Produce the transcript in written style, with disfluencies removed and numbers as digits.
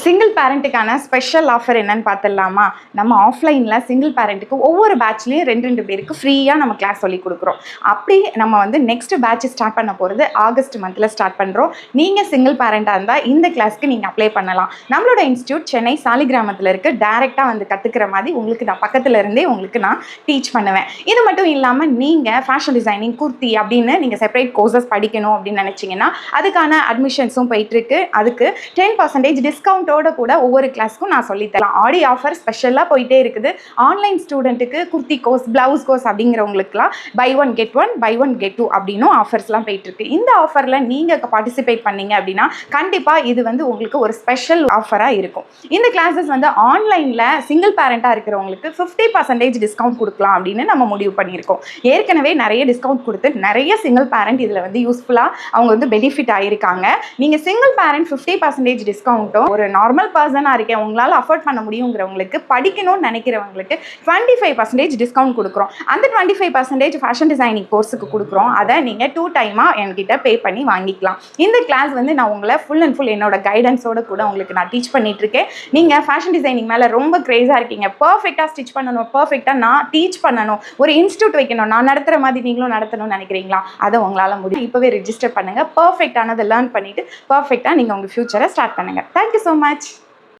Single பேரண்ட்டுக்கான special offer என்னன்னு பார்த்துடலாமா? நம்ம ஆஃப்லைனில் சிங்கிள் பேரண்ட்டுக்கு ஒவ்வொரு பேட்ச்லேயும் 2 பேருக்கு ஃப்ரீயாக நம்ம கிளாஸ் சொல்லி கொடுக்குறோம். அப்படி நம்ம வந்து நெக்ஸ்ட் பேட்ச் ஸ்டார்ட் பண்ண போகிறது ஆகஸ்ட் மந்தில் ஸ்டார்ட் பண்ணுறோம். நீங்கள் சிங்கிள் பேரண்ட்டாக இருந்தால் இந்த கிளாஸ்க்கு நீங்கள் அப்ளை பண்ணலாம். நம்மளோட இன்ஸ்டியூட் சென்னை சாலிகிராமத்தில் இருக்குது. டைரெக்டாக வந்து கற்றுக்கிற மாதிரி உங்களுக்கு நான் பக்கத்தில் இருந்தே உங்களுக்கு நான் டீச் பண்ணுவேன். இது மட்டும் இல்லாமல் நீங்கள் ஃபேஷன் டிசைனிங், குர்த்தி அப்படின்னு நீங்கள் செப்பரேட் கோர்சஸ் படிக்கணும் அப்படின்னு நினச்சிங்கன்னா அதுக்கான அட்மிஷன்ஸும் போயிட்டுருக்கு. அதுக்கு 10% டிஸ்கவுண்டோட கூட ஒவ்வொரு கிளாஸ்க்கும் நான் சொல்லித்தரேன். ஆடி ஆஃபர் ஸ்பெஷலாக போயிட்டே இருக்குது. ஆன்லைன் ஸ்டூடெண்ட்டுக்கு குர்த்தி கோர்ஸ், பிளவுஸ் கோர்ஸ் அப்படிங்கிறவங்களுக்குலாம் buy one get one, buy one get two அப்படின்னும் ஆஃபர்ஸ்லாம் போயிட்டுருக்கு. இந்த ஆஃபரில் நீங்கள் பார்ட்டிசிபேட் பண்ணீங்க அப்படின்னா கண்டிப்பாக இது வந்து உங்களுக்கு ஒரு ஸ்பெஷல் ஆஃபராக இருக்கும். இந்த கிளாஸஸ் வந்து ஆன்லைனில் சிங்கிள் பேரண்ட்டாக இருக்கிறவங்களுக்கு 50% டிஸ்கவுண்ட் கொடுக்கலாம் அப்படின்னு நம்ம முடிவு பண்ணியிருக்கோம். ஏற்கனவே நிறைய டிஸ்கவுண்ட் கொடுத்து நிறைய சிங்கிள் பேரண்ட் இதில் வந்து யூஸ்ஃபுல்லாக அவங்க வந்து பெனிஃபிட் ஆகியிருக்காங்க. நீங்கள் சிங்கிள் பேரண்ட் 50% டிஸ்கவுண்ட்டும், ஒரு நார்மல் பர்சனாக இருக்கேன் உங்களால் அஃபோர்ட் பண்ண முடியுங்கிறவங்களுக்கு, படிக்கணும்னு நினைக்கிறவங்களுக்கு 25% டிஸ்கவுண்ட் கொடுக்குறோம். அந்த 25% ஃபேஷன் டிசைனிங் கோர்ஸுக்கு கொடுக்குறோம். அதை நீங்கள் 2 டைமாக என்கிட்ட பே பண்ணி வாங்கிக்கலாம். இந்த கிளாஸ் வந்து நான் உங்களை ஃபுல் அண்ட் ஃபுல் என்னோட கைடன்ஸோடு கூட உங்களுக்கு நான் டீச் பண்ணிகிட்ருக்கேன். நீங்கள் ஃபேஷன் டிசைனிங் மேலே ரொம்ப க்ரேஸாக இருக்கீங்க, பர்ஃபெக்டாக ஸ்டிச் பண்ணணும், பர்ஃபெக்டாக நான் டீச் பண்ணணும், ஒரு இன்ஸ்டியூட் வைக்கணும், நான் நடத்துகிற மாதிரி நீங்களும் நடத்தணும்னு நினைக்கிறீங்களா? அதை உங்களால் முடியும். இப்போவே ரெஜிஸ்டர் பண்ணுங்கள். பர்ஃபெக்டானதை லேர்ன் பண்ணிவிட்டு பர்ஃபெக்டாக நீங்கள் உங்கள் ஃப்யூச்சரை ஸ்டார்ட் பண்ணுங்கள். Thank you so much.